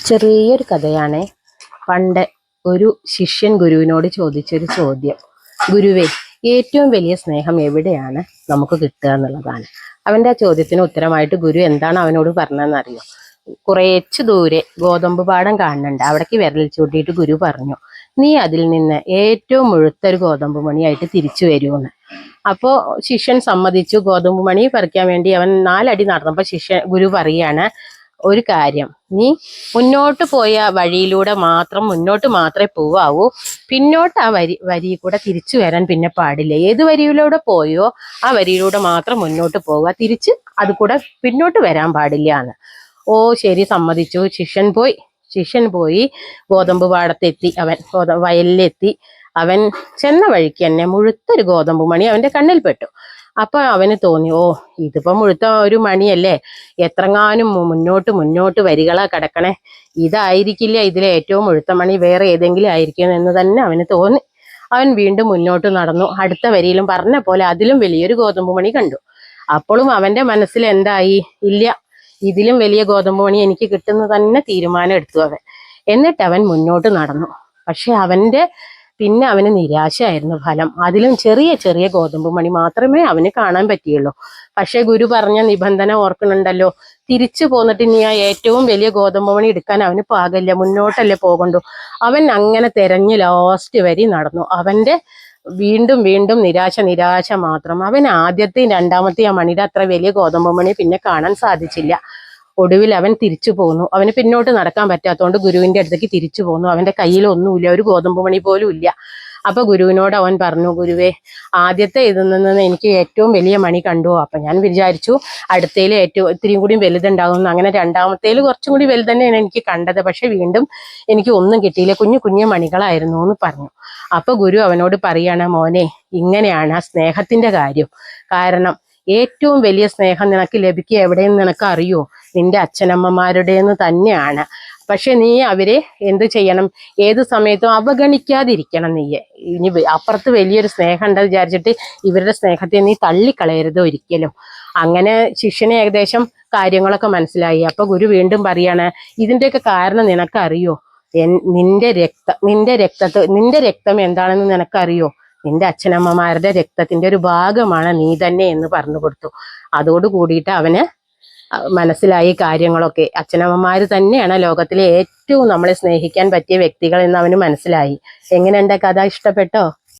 ചെറിയൊരു കഥയാണ്. പണ്ട് ഒരു ശിഷ്യൻ ഗുരുവിനോട് ചോദിച്ചൊരു ചോദ്യം, ഗുരുവേ, ഏറ്റവും വലിയ സ്നേഹം എവിടെയാണ് നമുക്ക് കിട്ടുക എന്നുള്ളതാണ്. അവന്റെ ആ ചോദ്യത്തിന് ഉത്തരമായിട്ട് ഗുരു എന്താണ് അവനോട് പറഞ്ഞതെന്നറിയോ? കുറേച്ച് ദൂരെ ഗോതമ്പ് പാടം കാണുന്നുണ്ട്, അവിടേക്ക് വിരൽ ചൂണ്ടിയിട്ട് ഗുരു പറഞ്ഞു, നീ അതിൽ നിന്ന് ഏറ്റവും മുഴുത്തൊരു ഗോതമ്പ് മണിയായിട്ട് തിരിച്ചു വരുമെന്ന്. അപ്പോ ശിഷ്യൻ സമ്മതിച്ചു. ഗോതമ്പ് മണി പറിക്കാൻ വേണ്ടി അവൻ 4 അടി നടന്നപ്പോ ഗുരു പറയാണ്, ഒരു കാര്യം, നീ മുന്നോട്ട് പോയ വഴിയിലൂടെ മുന്നോട്ട് മാത്രമേ പോവാവൂ. പിന്നോട്ട് ആ വരി കൂടെ തിരിച്ചു വരാൻ പിന്നെ പാടില്ല. ഏത് വരിയിലൂടെ പോയോ ആ വരിയിലൂടെ മാത്രം മുന്നോട്ട് പോവുക, തിരിച്ച് അത് കൂടെ പിന്നോട്ട് വരാൻ പാടില്ല എന്ന്. ഓ ശരി, സമ്മതിച്ചു. ശിഷ്യൻ പോയി ഗോതമ്പ് പാടത്തെത്തി. അവൻ വയലിലെത്തി. അവൻ ചെന്ന വഴിക്ക് തന്നെ മുഴുത്തൊരു ഗോതമ്പ് മണി അവന്റെ കണ്ണിൽ പെട്ടു. അപ്പൊ അവന് തോന്നി, ഓ ഇതിപ്പോ മുഴുത്ത ഒരു മണിയല്ലേ, എത്രങ്ങാനും മുന്നോട്ട് വരികളാ കിടക്കണേ, ഇതായിരിക്കില്ല ഇതിലെ ഏറ്റവും മുഴുത്ത മണി, വേറെ ഏതെങ്കിലും ആയിരിക്കും എന്ന് തന്നെ അവന് തോന്നി. അവൻ വീണ്ടും മുന്നോട്ട് നടന്നു. അടുത്ത വരിയിലും പറഞ്ഞ പോലെ അതിലും വലിയൊരു ഗോതമ്പ് മണി കണ്ടു. അപ്പോഴും അവന്റെ മനസ്സിൽ എന്തായി, ഇല്ല, ഇതിലും വലിയ ഗോതമ്പ് മണി എനിക്ക് കിട്ടുന്ന തന്നെ തീരുമാനം എടുത്തു അവൻ. എന്നിട്ട് അവൻ മുന്നോട്ട് നടന്നു. പക്ഷെ പിന്നെ അവന് നിരാശയായിരുന്നു ഫലം. അതിലും ചെറിയ ചെറിയ ഗോതമ്പ് മണി മാത്രമേ അവന് കാണാൻ പറ്റിയുള്ളൂ. പക്ഷെ ഗുരു പറഞ്ഞ നിബന്ധന ഓർക്കണുണ്ടല്ലോ, തിരിച്ചു പോന്നിട്ട് ഇനി ആ ഏറ്റവും വലിയ ഗോതമ്പ് മണി എടുക്കാൻ അവന് പാകില്ല, മുന്നോട്ടല്ലേ പോകണ്ടു. അവൻ അങ്ങനെ തെരഞ്ഞു ലാസ്റ്റ് വരി നടന്നു. അവന്റെ വീണ്ടും വീണ്ടും നിരാശ മാത്രം. അവൻ ആദ്യത്തെയും രണ്ടാമത്തെയും ആ മണിയുടെ അത്ര വലിയ ഗോതമ്പ് മണി പിന്നെ കാണാൻ സാധിച്ചില്ല. ഒടുവിൽ അവൻ തിരിച്ചു പോന്നു. അവന് പിന്നോട്ട് നടക്കാൻ പറ്റാത്തതുകൊണ്ട് ഗുരുവിന്റെ അടുത്തേക്ക് തിരിച്ചു പോന്നു. അവന്റെ കയ്യിൽ ഒന്നുമില്ല, ഒരു ഗോതമ്പ് മണി പോലും ഇല്ല. അപ്പൊ ഗുരുവിനോട് അവൻ പറഞ്ഞു, ഗുരുവേ, ആദ്യത്തെ ഇതിൽ നിന്ന് എനിക്ക് ഏറ്റവും വലിയ മണി കണ്ടു. അപ്പൊ ഞാൻ വിചാരിച്ചു അടുത്തേല് ഇത്തിരിയും കൂടി വലുതുണ്ടാകുന്നു. അങ്ങനെ രണ്ടാമത്തേല് കുറച്ചും കൂടി വലുത് തന്നെയാണ് എനിക്ക് കണ്ടത്. പക്ഷെ വീണ്ടും എനിക്ക് ഒന്നും കിട്ടിയില്ല, കുഞ്ഞു മണികളായിരുന്നു എന്ന് പറഞ്ഞു. അപ്പൊ ഗുരു അവനോട് പറയാണ്, മോനെ, ഇങ്ങനെയാണ് ആ സ്നേഹത്തിന്റെ കാര്യം. കാരണം ഏറ്റവും വലിയ സ്നേഹം നിനക്ക് ലഭിക്കുക എവിടെയെന്ന് നിനക്ക് അറിയോ? നിന്റെ അച്ഛനമ്മമാരുടേന്ന് തന്നെയാണ്. പക്ഷെ നീ അവരെ എന്ത് ചെയ്യണം, ഏത് സമയത്തും അവഗണിക്കാതിരിക്കണം. നീ ഇനി അപ്പുറത്ത് വലിയൊരു സ്നേഹം ഉണ്ടെന്ന് വിചാരിച്ചിട്ട് ഇവരുടെ സ്നേഹത്തെ നീ തള്ളിക്കളയരുത് ഒരിക്കലും. അങ്ങനെ ശിഷ്യന് ഏകദേശം കാര്യങ്ങളൊക്കെ മനസ്സിലായി. അപ്പൊ ഗുരു വീണ്ടും പറയാണ്, ഇതിന്റെയൊക്കെ കാരണം നിനക്കറിയോ? നിന്റെ രക്തം എന്താണെന്ന് നിനക്കറിയോ? നിന്റെ അച്ഛനമ്മമാരുടെ രക്തത്തിന്റെ ഒരു ഭാഗമാണ് നീ തന്നെ എന്ന് പറഞ്ഞു കൊടുത്തു. അതോട് കൂടിയിട്ട് അവന് മനസ്സിലായി കാര്യങ്ങളൊക്കെ. അച്ഛനമ്മമാര് തന്നെയാണ് ലോകത്തിലെ ഏറ്റവും നമ്മളെ സ്നേഹിക്കാൻ പറ്റിയ വ്യക്തികൾ എന്ന് അവന് മനസ്സിലായി. എങ്ങനെയുണ്ട് കഥ? ഇഷ്ടപ്പെട്ടോ?